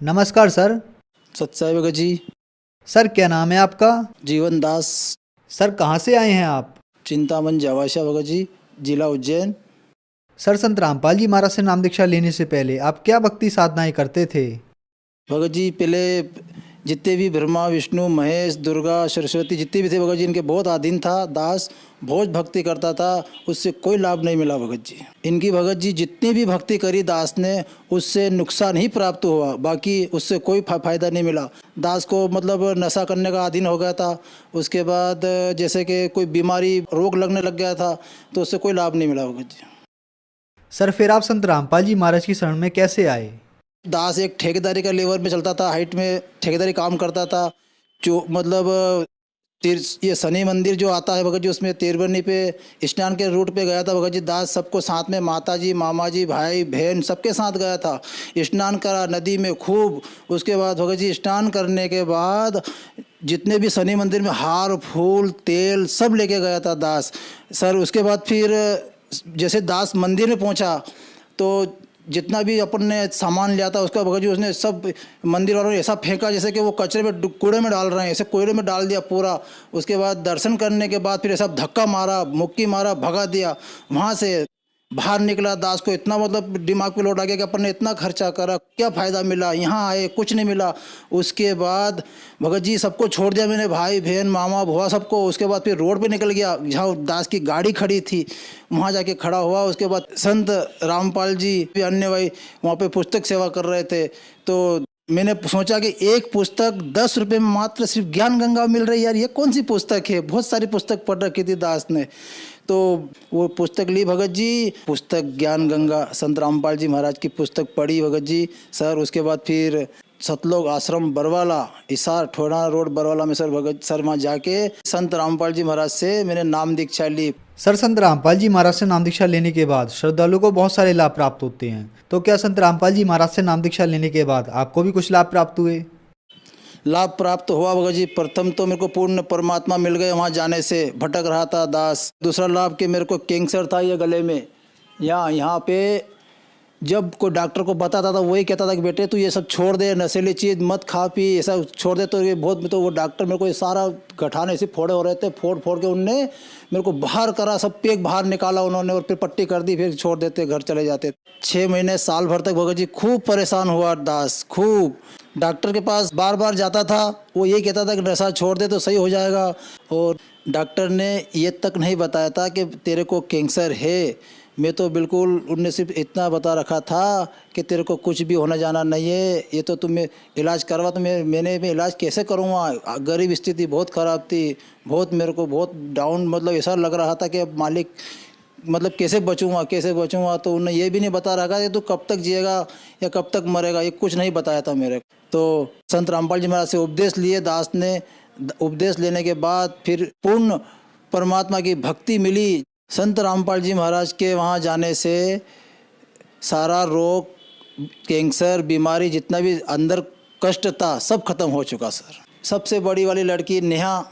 नमस्कार sir. सत्साई Bhagat ji. Sir क्या नाम है आपका? जीवन दास। सर कहाँ से आए हैं आप? चिंतामन जावाशा भगत जी, जिला उज्जैन। सर संत रामपाल जी महाराज से नाम दीक्षा लेने से पहले आप क्या भक्ति साधनाएं करते थे? भगत जी पहले जितने भी ब्रह्मा विष्णु महेश दुर्गा सरस्वती जितने भी थे भगत जी, इनके बहुत अधीन था। दास बहुत भक्ति करता था, उससे कोई लाभ नहीं मिला भगत जी। इनकी भगत जी जितनी भी भक्ति करी दास ने, उससे नुकसान ही प्राप्त हुआ, बाकी उससे कोई फायदा नहीं मिला। दास को मतलब नशा करने का अधीन हो गया था। उसके बाद जैसे कि कोई बीमारी रोग लगने लग गया था, तो उससे कोई लाभ नहीं मिला भगत जी। सर फिर आप संत रामपाल जी महाराज की शरण में कैसे आए? दास एक ठेकेदारी का लेवर में चलता था, हाइट में ठेकेदारी काम करता था। जो मतलब ये शनि मंदिर जो आता है भगत जी, उसमें तिरवनी पे स्नान के रूट पे गया था भगत जी। दास सबको साथ में, माता जी मामा जी भाई बहन सबके साथ गया था। स्नान करा नदी में खूब। उसके बाद भगत जी स्नान करने के बाद जितने भी शनि मंदिर में हार फूल तेल सब लेके गया था दास। सर उसके बाद फिर जैसे दास मंदिर में पहुंचा, तो जितना भी अपन ने सामान लिया था उसका भगत जी उसने सब मंदिर वालों ने ऐसा फेंका जैसे कि वो कचरे में कूड़े में डाल रहे हैं, ऐसे कूड़े में डाल दिया पूरा। उसके बाद दर्शन करने के बाद फिर ऐसा धक्का मारा, मुक्की मारा, भगा दिया। वहाँ से बाहर निकला। दास को इतना मतलब दिमाग पे लोड आ गया कि अपन ने इतना खर्चा करा, क्या फ़ायदा मिला, यहाँ आए कुछ नहीं मिला। उसके बाद भगत जी सबको छोड़ दिया मैंने, भाई बहन मामा भुआ सबको। उसके बाद फिर रोड पे निकल गया, जहाँ दास की गाड़ी खड़ी थी वहाँ जाके खड़ा हुआ। उसके बाद संत रामपाल जी अन्य भाई वहाँ पे पुस्तक सेवा कर रहे थे, तो मैंने सोचा कि एक पुस्तक 10 रुपये में मात्र सिर्फ ज्ञान गंगा मिल रही है, यार ये कौन सी पुस्तक है। बहुत सारी पुस्तक पढ़ रखी थी दास ने, तो वो पुस्तक ली भगत जी, पुस्तक ज्ञान गंगा संत रामपाल जी महाराज की पुस्तक पढ़ी भगत जी। सर उसके बाद फिर सतलोक आश्रम बरवाला, इसार ठोड़ा रोड बरवाला में सर भगत सर वहाँ जाके संत रामपाल जी महाराज से मैंने नाम दीक्षा ली। सर संत रामपाल जी महाराज से नाम दीक्षा लेने के बाद श्रद्धालु को बहुत सारे लाभ प्राप्त होते हैं, तो क्या संत रामपाल जी महाराज से नाम दीक्षा लेने के बाद आपको भी कुछ लाभ प्राप्त हुए? लाभ प्राप्त हुआ भगत जी। प्रथम तो मेरे को पूर्ण परमात्मा मिल गए वहाँ जाने से, भटक रहा था दास। दूसरा लाभ कि मेरे को कैंसर था ये गले में, यहाँ पे जब कोई डॉक्टर को बताता था वही कहता था कि बेटे तू ये सब छोड़ दे, नशीली चीज़ मत खा पी, ये सब छोड़ दे। तो ये बहुत, तो वो डॉक्टर मेरे को ये सारा गठाने ऐसे फोड़े हो रहे थे, फोड़ फोड़ के उनने मेरे को बाहर करा, सब पेक बाहर निकाला उन्होंने और फिर पट्टी कर दी, फिर छोड़ देते, घर चले जाते। 6 महीने साल भर तक भगत जी खूब परेशान हुआ दास, खूब। डॉक्टर के पास बार बार जाता था, वो ये कहता था कि नशा छोड़ दे तो सही हो जाएगा। और डॉक्टर ने ये तक नहीं बताया था कि तेरे को कैंसर है। मैं तो बिल्कुल, उनने सिर्फ इतना बता रखा था कि तेरे को कुछ भी होने जाना नहीं है, ये तो तुम्हें इलाज करवा। तो मैंने इलाज कैसे करूँगा, गरीब स्थिति बहुत ख़राब थी, बहुत मेरे को बहुत डाउन, मतलब ऐसा लग रहा था कि मालिक मतलब कैसे बचूँगा कैसे बचूँगा। तो उन्होंने ये भी नहीं बता रखा कि तू कब तक जिएगा या कब तक मरेगा, ये कुछ नहीं बताया था मेरे। तो संत रामपाल जी महाराज से उपदेश लिए दास ने। उपदेश लेने के बाद फिर पूर्ण परमात्मा की भक्ति मिली। संत रामपाल जी महाराज के वहाँ जाने से सारा रोग, कैंसर, बीमारी, जितना भी अंदर कष्ट था सब खत्म हो चुका सर। सबसे बड़ी वाली लड़की नेहा,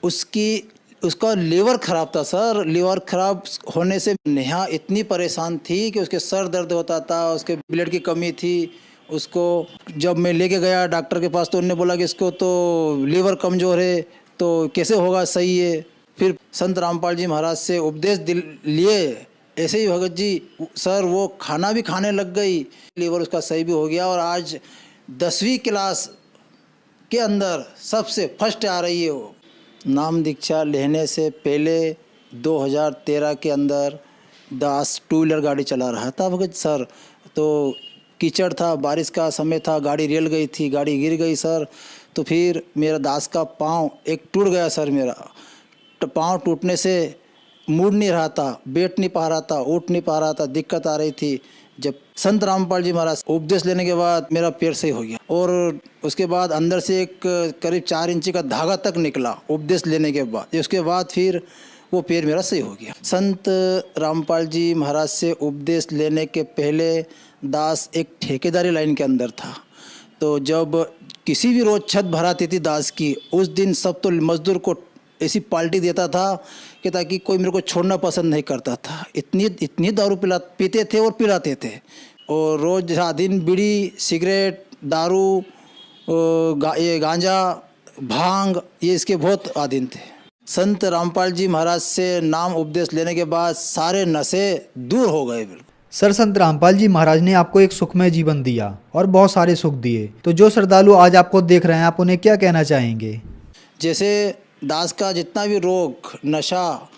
उसका लीवर ख़राब था सर। लीवर ख़राब होने से नेहा इतनी परेशान थी कि उसके सर दर्द होता था, उसके ब्लड की कमी थी। उसको जब मैं लेके गया डॉक्टर के पास, तो उन्होंने बोला कि इसको तो लीवर कमज़ोर है, तो कैसे होगा, सही है। फिर संत रामपाल जी महाराज से उपदेश लिए, ऐसे ही भगत जी सर वो खाना भी खाने लग गई, लीवर उसका सही भी हो गया। और आज 10वीं क्लास के अंदर सबसे फर्स्ट आ रही है वो। नाम दीक्षा लेने से पहले 2013 के अंदर दास 2 व्हीलर गाड़ी चला रहा था भगत सर। तो कीचड़ था, बारिश का समय था, गाड़ी रेल गई थी, गाड़ी गिर गई सर। तो फिर मेरा दास का पाँव एक टूट गया सर। मेरा पाँव टूटने से मुड़ नहीं रहा था, बैठ नहीं पा रहा था, उठ नहीं पा रहा था, दिक्कत आ रही थी। जब संत रामपाल जी महाराज उपदेश लेने के बाद मेरा पैर सही हो गया। और उसके बाद अंदर से एक करीब 4 इंची का धागा तक निकला उपदेश लेने के बाद। उसके बाद फिर वो पैर मेरा सही हो गया। संत रामपाल जी महाराज से उपदेश लेने के पहले दास एक ठेकेदारी लाइन के अंदर था। तो जब किसी भी रोज़ छत भराती थी दास की, उस दिन सब तो मजदूर को ऐसी पार्टी देता था कि ताकि कोई मेरे को छोड़ना पसंद नहीं करता था। इतनी दारू पीते थे और पिलाते थे। और रोज़ दिन बीड़ी सिगरेट दारू, ये गांजा, भांग, ये इसके बहुत आदीन थे। संत रामपाल जी महाराज से नाम उपदेश लेने के बाद सारे नशे दूर हो गए बिल्कुल। सर, संत रामपाल जी महाराज ने आपको एक सुखमय जीवन दिया और बहुत सारे सुख दिए, तो जो श्रद्धालु आज आपको देख रहे हैं, आप उन्हें क्या कहना चाहेंगे? जैसे दास का जितना भी रोग, नशा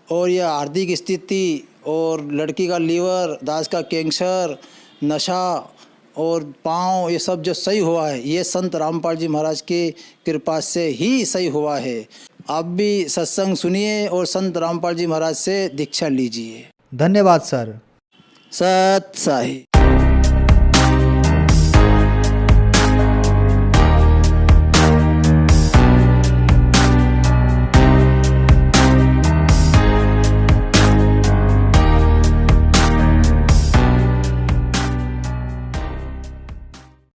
और यह आर्थिक स्थिति और लड़की का लीवर, दास का कैंसर, नशा और पाँव, ये सब जो सही हुआ है, ये संत रामपाल जी महाराज की कृपा से ही सही हुआ है। आप भी सत्संग सुनिए और संत रामपाल जी महाराज से दीक्षा लीजिए। धन्यवाद सर। सत साई।